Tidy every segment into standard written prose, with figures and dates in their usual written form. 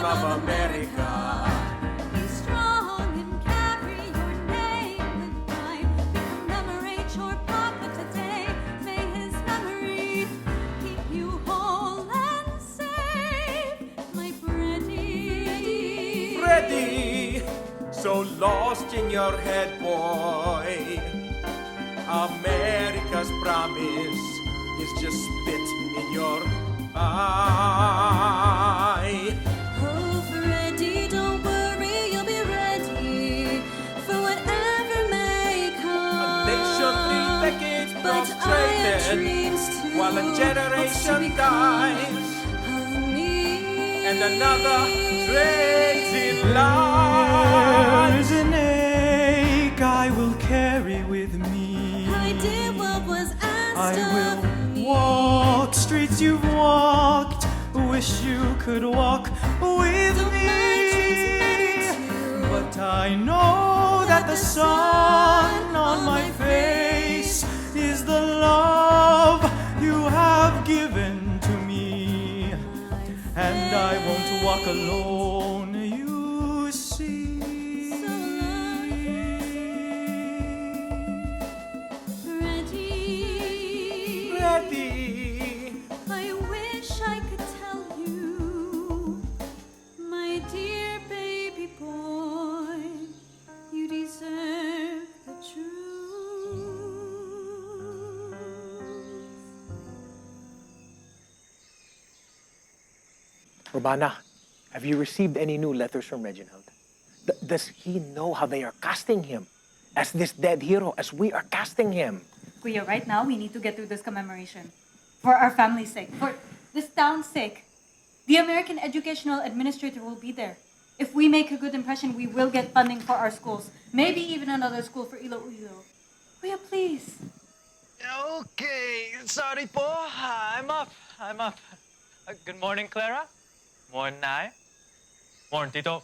of America. Be strong and carry your name with pride. We commemorate your papa today. May his memory keep you whole and safe, my Freddie. Freddie, so lost in your head, boy. America's promise is just spit in your eye. Oh, Freddie, don't worry, you'll be ready for whatever may come. A nation 3 decades But I have frustrated, dreams too, while a hopes to generation become dies, of me. and another trades in lies. There's an ache I will carry with me. I did what was asked I will of me. walk streets you've walked. Wish you could walk with Don't me. my dreams matter too? But I know that the sun on my face is the love you have given to me. And I won't walk alone, you see. So long, Freddie. Freddie, I wish I could tell you, my dear baby boy, you deserve the truth. Romana, have you received any new letters from Reginald? Does he know how they are casting him as this dead hero, as we are casting him? Kuya, right now, we need to get through this commemoration. For our family's sake, for this town's sake. The American Educational Administrator will be there. If we make a good impression, we will get funding for our schools. Maybe even another school for Iloilo. Kuya, please. Okay, sorry po. I'm up. Good morning, Clara. Morning, Nay. Morning, Tito.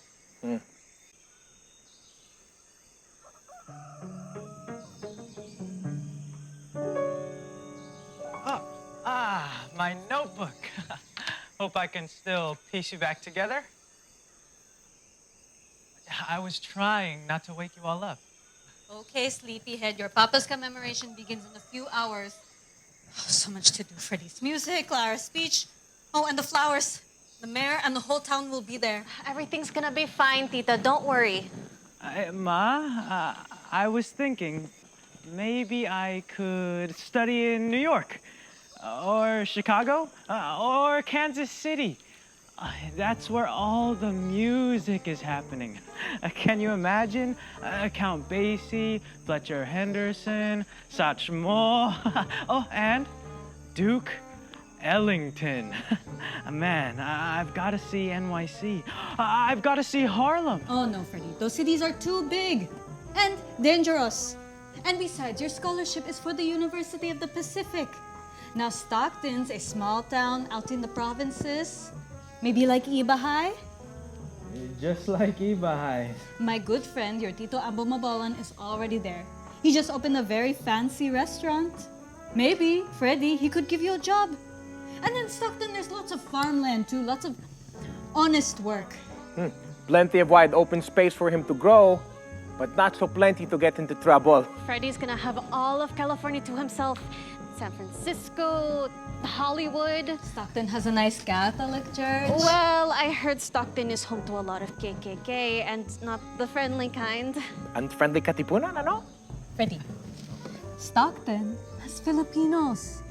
My notebook. Hope I can still piece you back together. I was trying not to wake you all up. Okay, sleepyhead, your papa's commemoration begins in a few hours. Oh, so much to do. Freddie's music, Clara's speech. Oh, and the flowers. The mayor and the whole town will be there. Everything's gonna be fine, Tita. Don't worry. Ma, I was thinking maybe I could study in New York, or Chicago, or Kansas City. That's where all the music is happening. Can you imagine? Count Basie, Fletcher Henderson, Satchmo, oh, and Duke Ellington. Man, I've got to see NYC. I've got to see Harlem. Oh no, Freddie. Those cities are too big and dangerous. And besides, your scholarship is for the University of the Pacific. Now, Stockton's a small town out in the provinces. Maybe like Iba High? Just like Iba High. My good friend, your Tito Ambo Mabawan, is already there. He just opened a very fancy restaurant. Maybe, Freddie, he could give you a job. And in Stockton, there's lots of farmland too, lots of honest work. Plenty of wide open space for him to grow, but not so plenty to get into trouble. Freddie's gonna have all of California to himself. San Francisco, Hollywood. Stockton has a nice Catholic church. Well, I heard Stockton is home to a lot of KKK and not the friendly kind. Unfriendly katipunan, ano? Freddie, Stockton has Filipinos.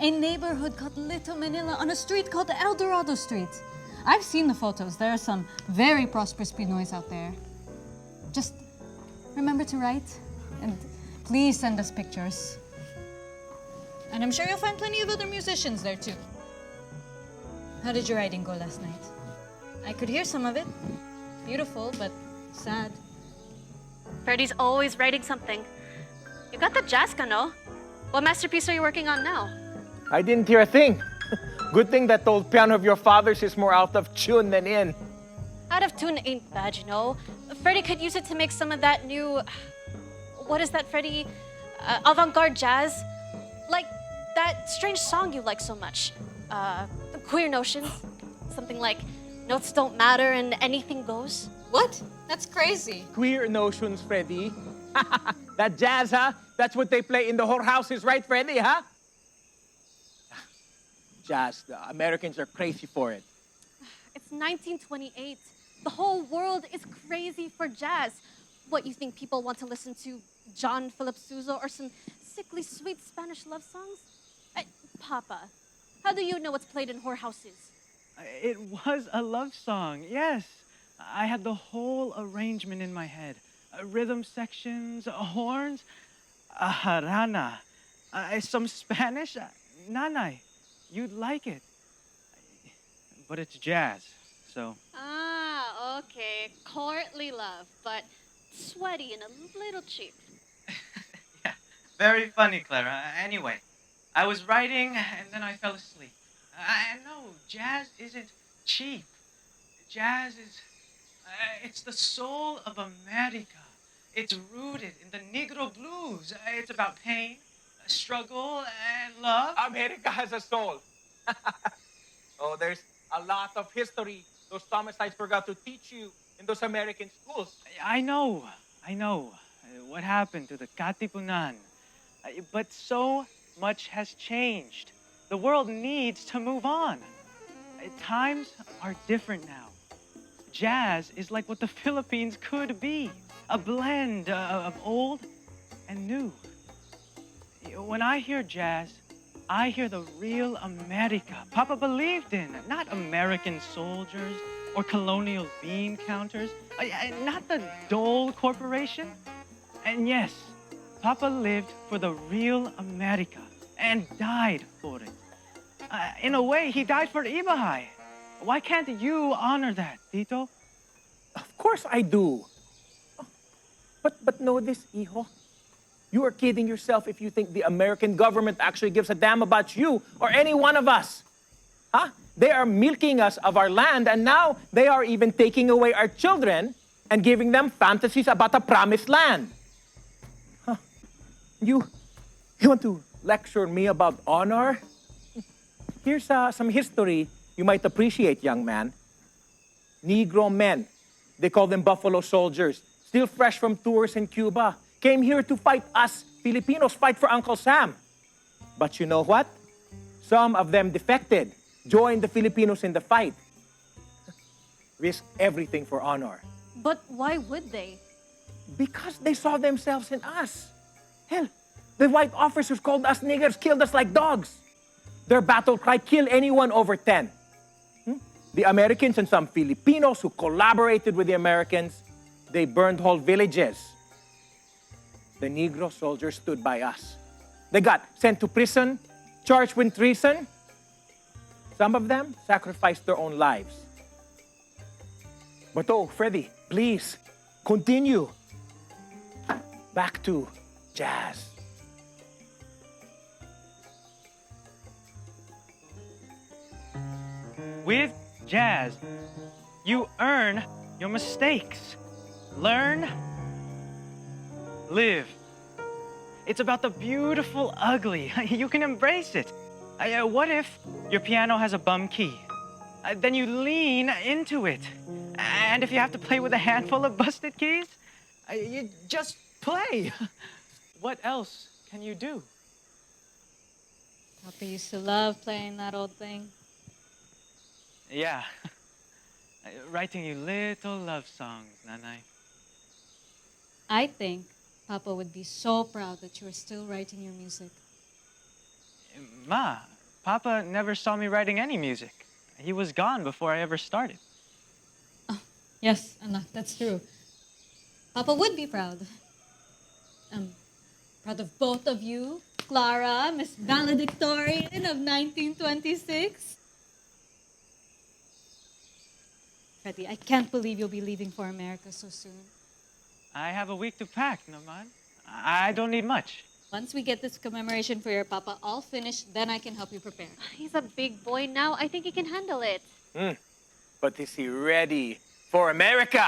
A neighborhood called Little Manila on a street called El Dorado Street. I've seen the photos. There are some very prosperous Pinoys out there. Just remember to write, and please send us pictures. And I'm sure you'll find plenty of other musicians there too. How did your writing go last night? I could hear some of it. Beautiful, but sad. Freddie's always writing something. You got the jazz ka, no? What masterpiece are you working on now? I didn't hear a thing. Good thing that old piano of your father's is more out of tune than in. Out of tune ain't bad, you know. Freddie could use it to make some of that new... What is that, Freddie? Avant-garde jazz? Like that strange song you like so much. Queer Notions. Something like, notes don't matter and anything goes? What? That's crazy. Queer notions, Freddy. That jazz, huh? That's what they play in the whorehouses, right, Freddy, huh? Jazz, the Americans are crazy for it. It's 1928. The whole world is crazy for jazz. What, you think people want to listen to John Philip Sousa or some sickly sweet Spanish love songs? Papa, how do you know what's played in whorehouses? It was a love song, yes. I had the whole arrangement in my head. Rhythm sections, horns, a jarana, some Spanish, nanay. You'd like it. But it's jazz, so. Ah, okay. Courtly love, but sweaty and a little cheap. Yeah, very funny, Clara. Anyway, I was writing and then I fell asleep. No, jazz isn't cheap. Jazz is, it's the soul of America. It's rooted in the Negro blues. It's about pain, struggle, and love. America has a soul. Oh, there's a lot of history those Thomasites forgot to teach you in those American schools. I know. What happened to the Katipunan? But so much has changed. The world needs to move on. Times are different now. Jazz is like what the Philippines could be, a blend of old and new. When I hear jazz, I hear the real America Papa believed in, not American soldiers or colonial bean counters, not the Dole Corporation. And yes, Papa lived for the real America and died for it. In a way, he died for Ibahay. Why can't you honor that, Tito? Of course I do. But know this, hijo. You are kidding yourself if you think the American government actually gives a damn about you or any one of us. Huh? They are milking us of our land, and now they are even taking away our children and giving them fantasies about a promised land. Huh? You want to lecture me about honor? Here's some history you might appreciate, young man. Negro men, they call them buffalo soldiers, still fresh from tours in Cuba, came here to fight us Filipinos, fight for Uncle Sam. But you know what? Some of them defected, joined the Filipinos in the fight. Risked everything for honor. But why would they? Because they saw themselves in us. Hell, the white officers called us niggers, killed us like dogs. Their battle cry, kill anyone over 10. The Americans and some Filipinos who collaborated with the Americans, they burned whole villages. The Negro soldiers stood by us. They got sent to prison, charged with treason. Some of them sacrificed their own lives. But oh, Freddy, please, continue. Back to jazz. With jazz, you earn your mistakes. Learn, live. It's about the beautiful ugly. You can embrace it. What if your piano has a bum key? Then you lean into it. And if you have to play with a handful of busted keys, you just play. What else can you do? Papa used to love playing that old thing. Yeah. Writing you little love songs, Nanay. I think Papa would be so proud that you are still writing your music. Ma, Papa never saw me writing any music. He was gone before I ever started. Oh, yes, anak, that's true. Papa would be proud. Proud of both of you, Clara, Miss Valedictorian of 1926. Freddy, I can't believe you'll be leaving for America so soon. I have a week to pack, naman. I don't need much. Once we get this commemoration for your papa all finished, then I can help you prepare. He's a big boy now. I think he can handle it. But is he ready for America?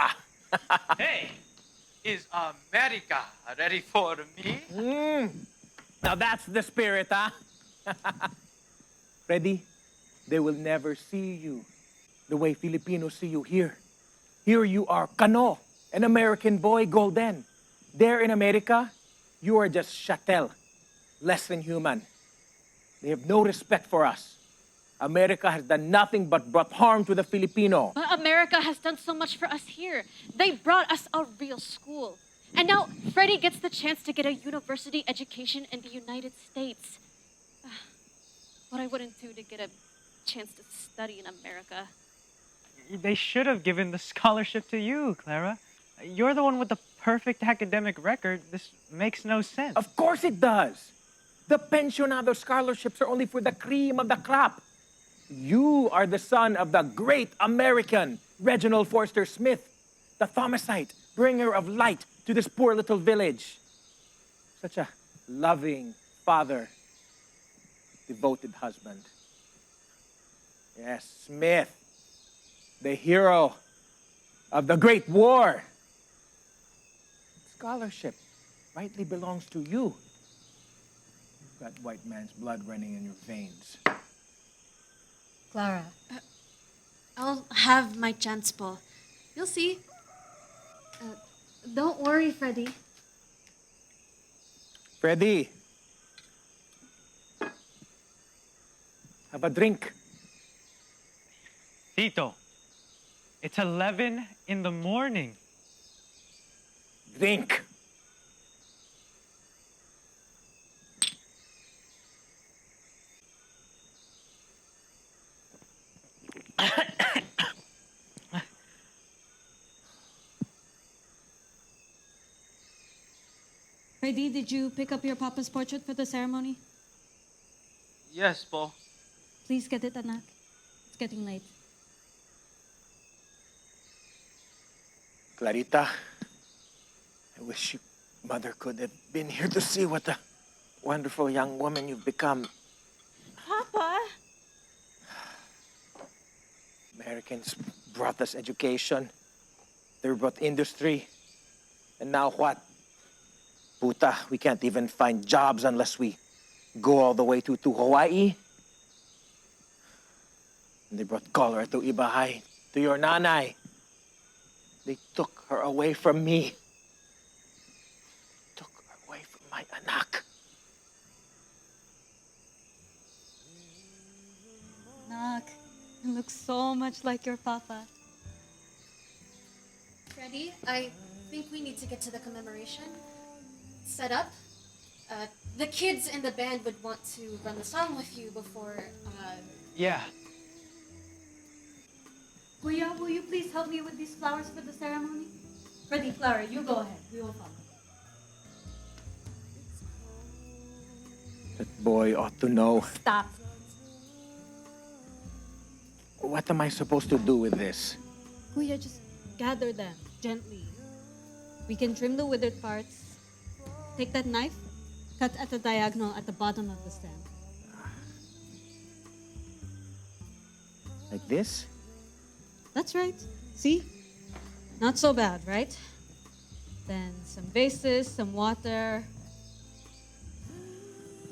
Hey, is America ready for me? Now that's the spirit, huh? Freddy, they will never see you. the way Filipinos see you here. Here you are, Kano, an American boy, Golden. There in America, you are just chattel, less than human. They have no respect for us. America has done nothing but brought harm to the Filipino. But America has done so much for us here. They brought us a real school. And now Freddie gets the chance to get a university education in the United States. What I wouldn't do to get a chance to study in America. They should have given the scholarship to you, Clara. You're the one with the perfect academic record. This makes no sense. Of course it does. The pensionado scholarships are only for the cream of the crop. You are the son of the great American Reginald Forster Smith, the Thomasite, bringer of light to this poor little village. Such a loving father, devoted husband. Yes, Smith, the hero of the Great War. Scholarship rightly belongs to you. You've got white man's blood running in your veins. Clara. I'll have my chance po. You'll see. Don't worry, Freddie. Freddie, have a drink. Tito, it's 11 in the morning. Drink. Freddie, did you pick up your papa's portrait for the ceremony? Yes, po. Please get it, anak. It's getting late. Clarita, I wish your mother could have been here to see what a wonderful young woman you've become. Papa? Americans brought us education. They brought industry. And now what? Puta, we can't even find jobs unless we go all the way to Hawaii. And they brought cholera to Ibahay, to your nanay. They took her away from me. Took her away from my anak. Anak, you look so much like your papa. Freddie, I think we need to get to the commemoration. Set up. The kids in the band would want to run the song with you before, Yeah. Kuya, will you please help me with these flowers for the ceremony? Freddie, Clara, you go ahead. We will follow. That boy ought to know. Stop. What am I supposed to do with this? Kuya, just gather them gently. We can trim the withered parts. Take that knife, cut at the diagonal at the bottom of the stem. Like this? That's right. See? Not so bad, right? Then some bases, some water.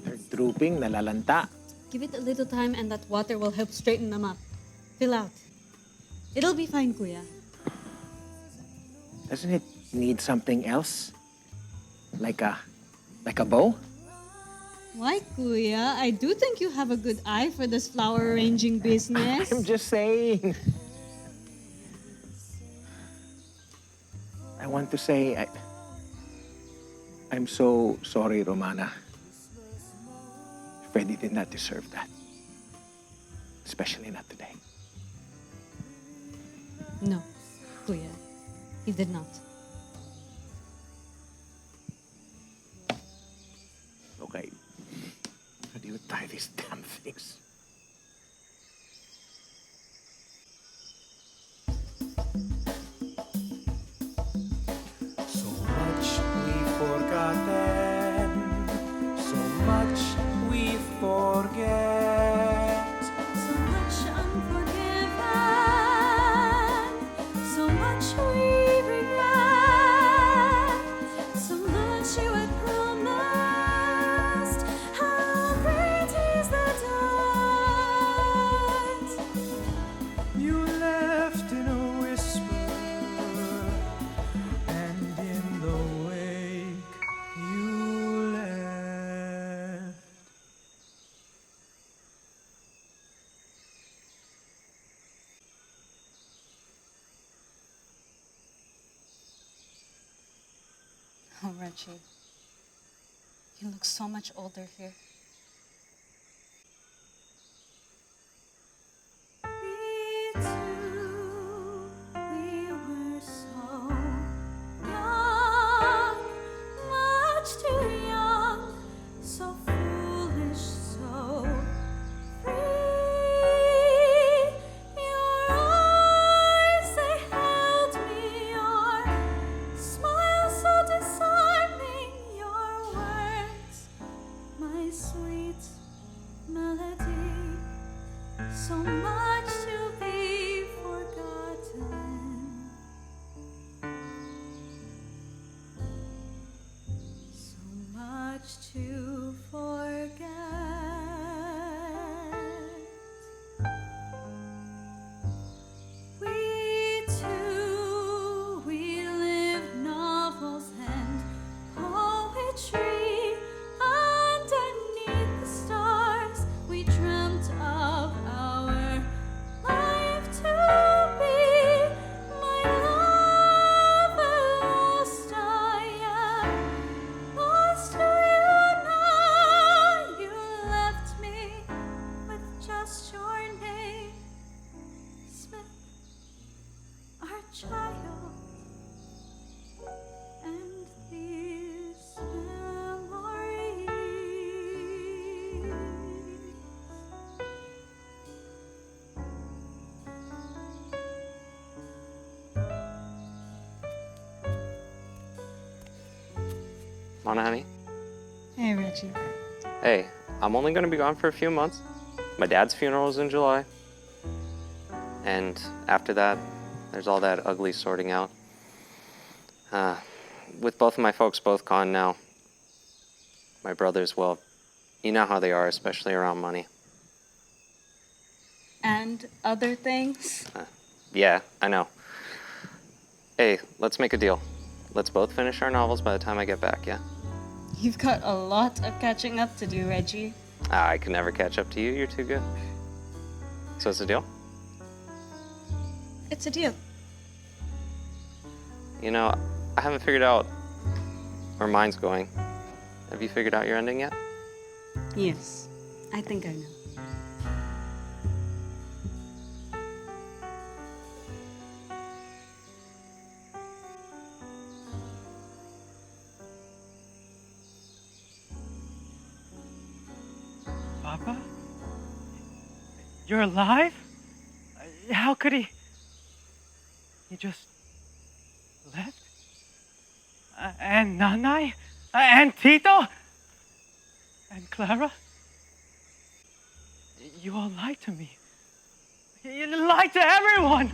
They're drooping, nalalanta. Give it a little time and that water will help straighten them up. Fill out. It'll be fine, Kuya. Doesn't it need something else? Like a bow? Why, Kuya? I do think you have a good eye for this flower arranging business. I'm just saying. I want to say I'm so sorry, Romana. Freddie did not deserve that. Especially not today. No, Kuya. He did not. Okay. How do you tie these damn things? So much we've forgotten, so much we forget. So much unforgiven, so much we regret. Oh, Reggie. You look so much older here. We two, we were so young, much too young, so foolish, so free. Your eyes, they held me, your smile so disarming, your words, my sweet melody. So much to be forgotten, so much to forget. We two, we live novels and poetry underneath the stars. We dreamt of our life to be. My lover, lost I am, lost to you now. You left me with just your name, Smith, our child, and these memories. Mona, honey? Hey, Reggie. Hey, I'm only gonna be gone for a few months. My dad's funeral is in July. And after that, there's all that ugly sorting out. With both of my folks both gone now, my brothers, well, you know how they are, especially around money. And other things? Yeah, I know. Hey, let's make a deal. Let's both finish our novels by the time I get back, yeah? You've got a lot of catching up to do, Reggie. I can never catch up to you, you're too good. So it's a deal? It's a deal. You know, I haven't figured out where mine's going. Have you figured out your ending yet? Yes, I think I know. Papa? You're alive? How could he? He just left? And Nanay? And Tito? And Clara? You all lied to me. You lied to everyone!